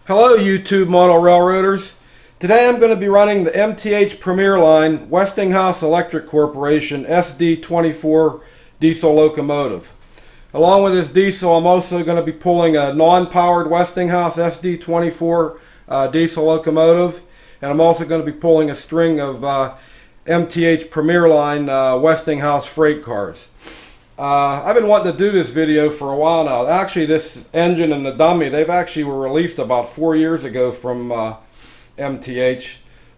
Hello YouTube model railroaders. Today I'm going to be running the MTH Premier Line Westinghouse Electric Corporation SD24 diesel locomotive. Along with this diesel, I'm also going to be pulling a non-powered Westinghouse SD24 diesel locomotive, and I'm also going to be pulling a string of MTH Premier Line Westinghouse freight cars. I've been wanting to do this video for a while now. Actually, this engine and the dummy, they've actually were released about 4 years ago from MTH,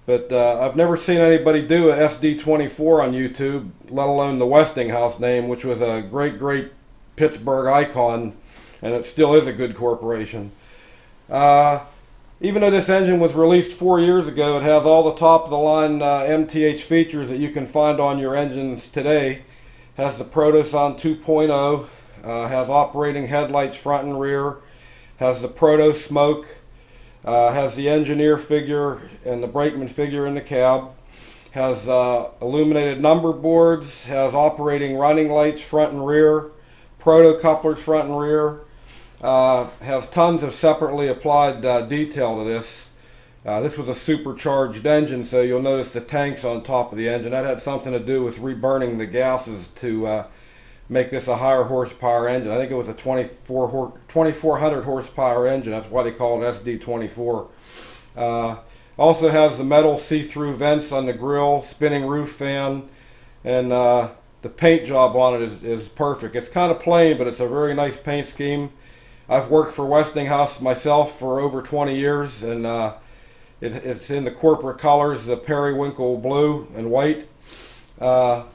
but I've never seen anybody do a SD24 on YouTube, let alone the Westinghouse name, which was a great Pittsburgh icon, and it still is a good corporation. Even though this engine was released 4 years ago, it has all the top-of-the-line MTH features that you can find on your engines today. Has the Protoson 2.0, has operating headlights front and rear, has the Proto smoke, has the engineer figure and the brakeman figure in the cab, has illuminated number boards, has operating running lights front and rear, Proto couplers front and rear, has tons of separately applied detail to this. This was a supercharged engine, so you'll notice the tanks on top of the engine. That had something to do with reburning the gases to make this a higher horsepower engine. I think it was a 2400 horsepower engine. That's why they call it SD24. Also has the metal see-through vents on the grill, spinning roof fan, and the paint job on it is perfect. It's kind of plain, but it's a very nice paint scheme. I've worked for Westinghouse myself for over 20 years, and it's in the corporate colors, the periwinkle blue and white. The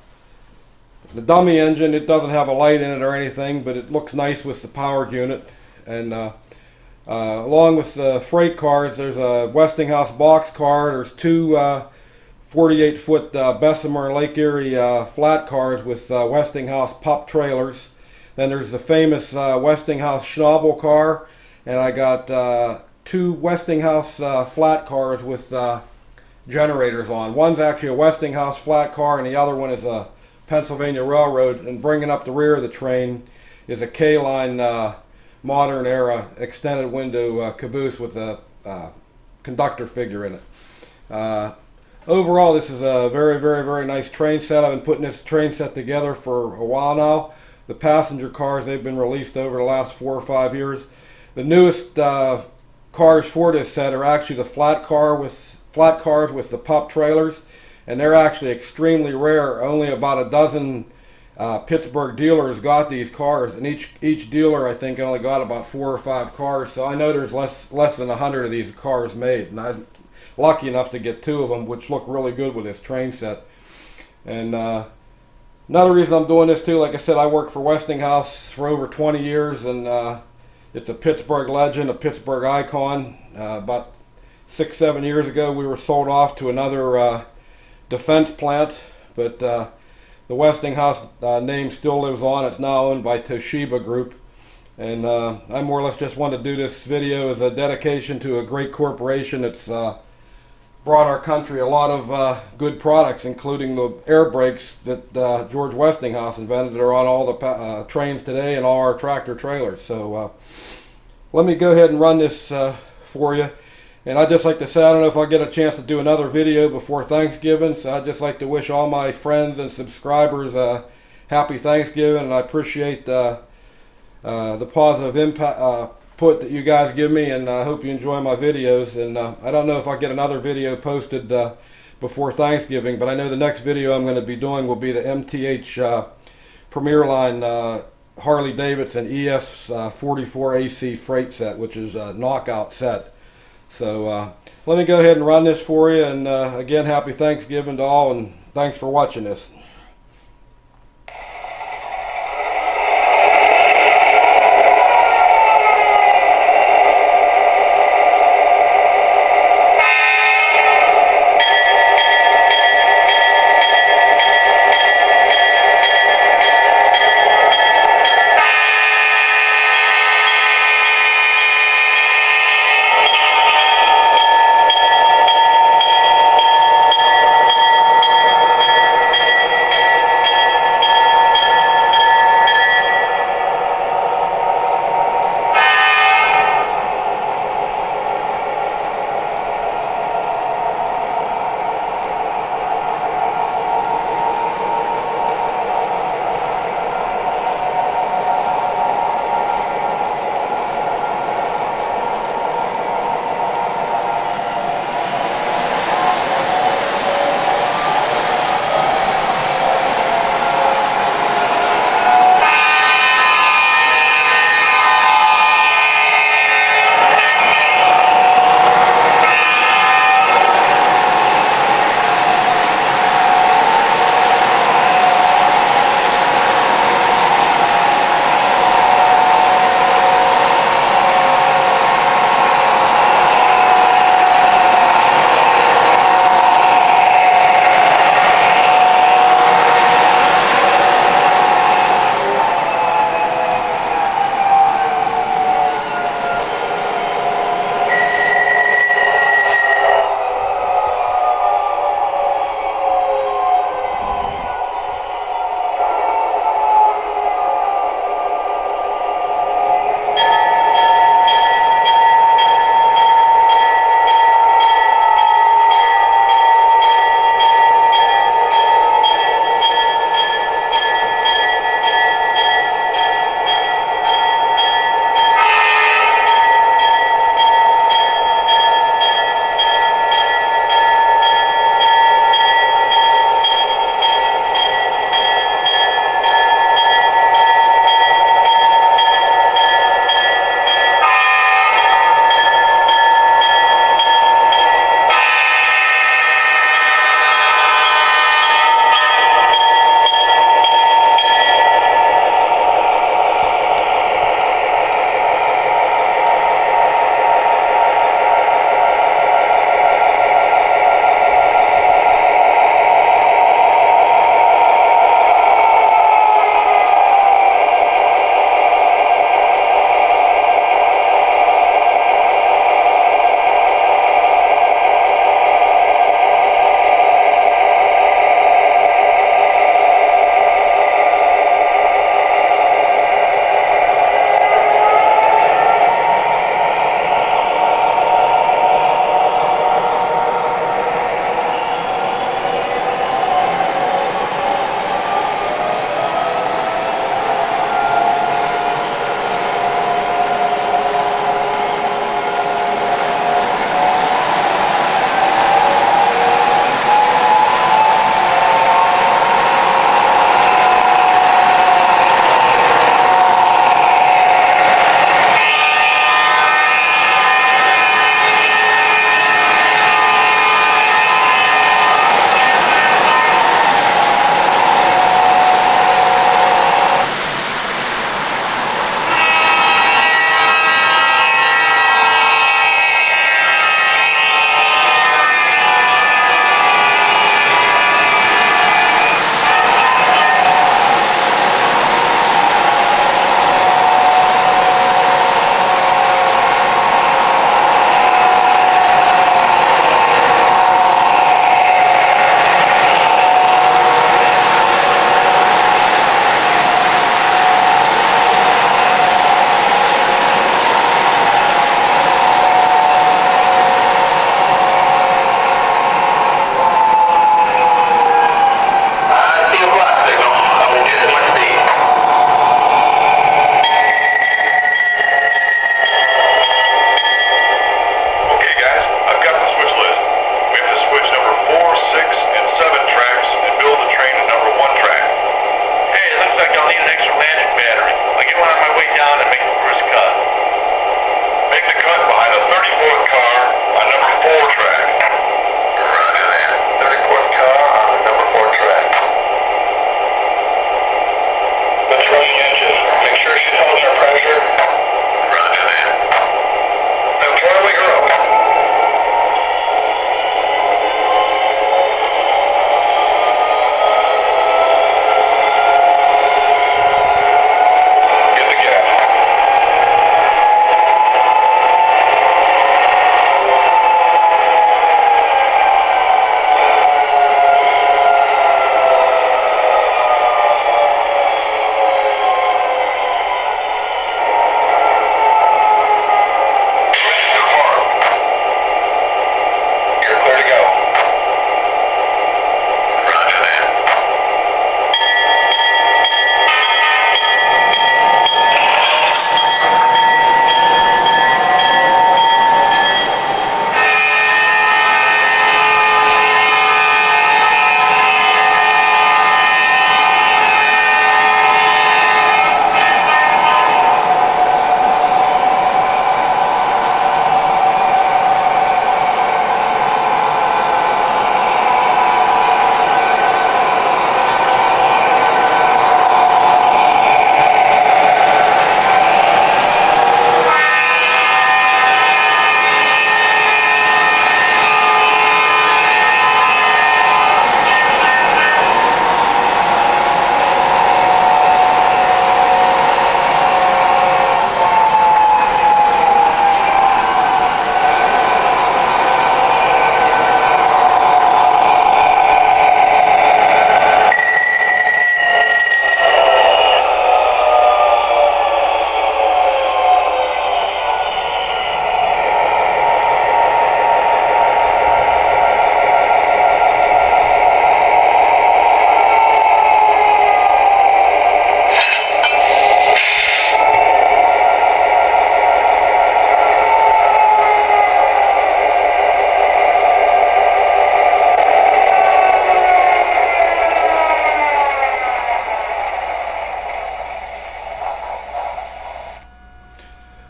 dummy engine, it doesn't have a light in it or anything, but it looks nice with the powered unit. And along with the freight cars, there's a Westinghouse box car. There's two 48-foot Bessemer Lake Erie flat cars with Westinghouse pup trailers. Then there's the famous Westinghouse Schnabel car, and I got two Westinghouse flat cars with generators on. One's actually a Westinghouse flat car, and the other one is a Pennsylvania Railroad. And bringing up the rear of the train is a K-line modern era extended window caboose with a conductor figure in it. Overall, this is a very nice train set. I've been putting this train set together for a while now. The passenger cars, they've been released over the last 4 or 5 years. The newest cars for this set are actually the flat cars with the pup trailers, and they're actually extremely rare. Only about a dozen Pittsburgh dealers got these cars, and each dealer I think only got about 4 or 5 cars. So I know there's less than 100 of these cars made, and I'm lucky enough to get 2 of them, which look really good with this train set. And another reason I'm doing this too, like I said, I worked for Westinghouse for over 20 years, and it's a Pittsburgh legend, a Pittsburgh icon. About 6-7 years ago, we were sold off to another defense plant, but the Westinghouse name still lives on. It's now owned by Toshiba Group, and I more or less just wanted to do this video as a dedication to a great corporation that's brought our country a lot of good products, including the air brakes that George Westinghouse invented that are on all the trains today and all our tractor trailers. So let me go ahead and run this for you. And I'd just like to say, I don't know if I'll get a chance to do another video before Thanksgiving, so I'd just like to wish all my friends and subscribers a happy Thanksgiving, and I appreciate the positive input that you guys give me, and I hope you enjoy my videos. And I don't know if I'll get another video posted before Thanksgiving, but I know the next video I'm going to be doing will be the MTH Premier Line Harley Davidson ES44 AC freight set, which is a knockout set. So let me go ahead and run this for you, and again, happy Thanksgiving to all, and thanks for watching this. came on my way down to make the first cut. Make the cut behind the 34th car on number 4 track. Roger that. 34th car on the number 4 track. Let's run the engine. Make sure she holds her pressure. Roger that. Now Charlie, girl.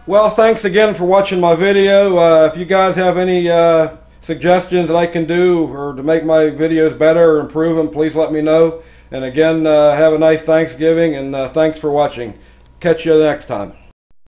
Well, thanks again for watching my video. If you guys have any suggestions that I can do or to make my videos better or improve them, please let me know. And again, have a nice Thanksgiving, and thanks for watching. Catch you next time.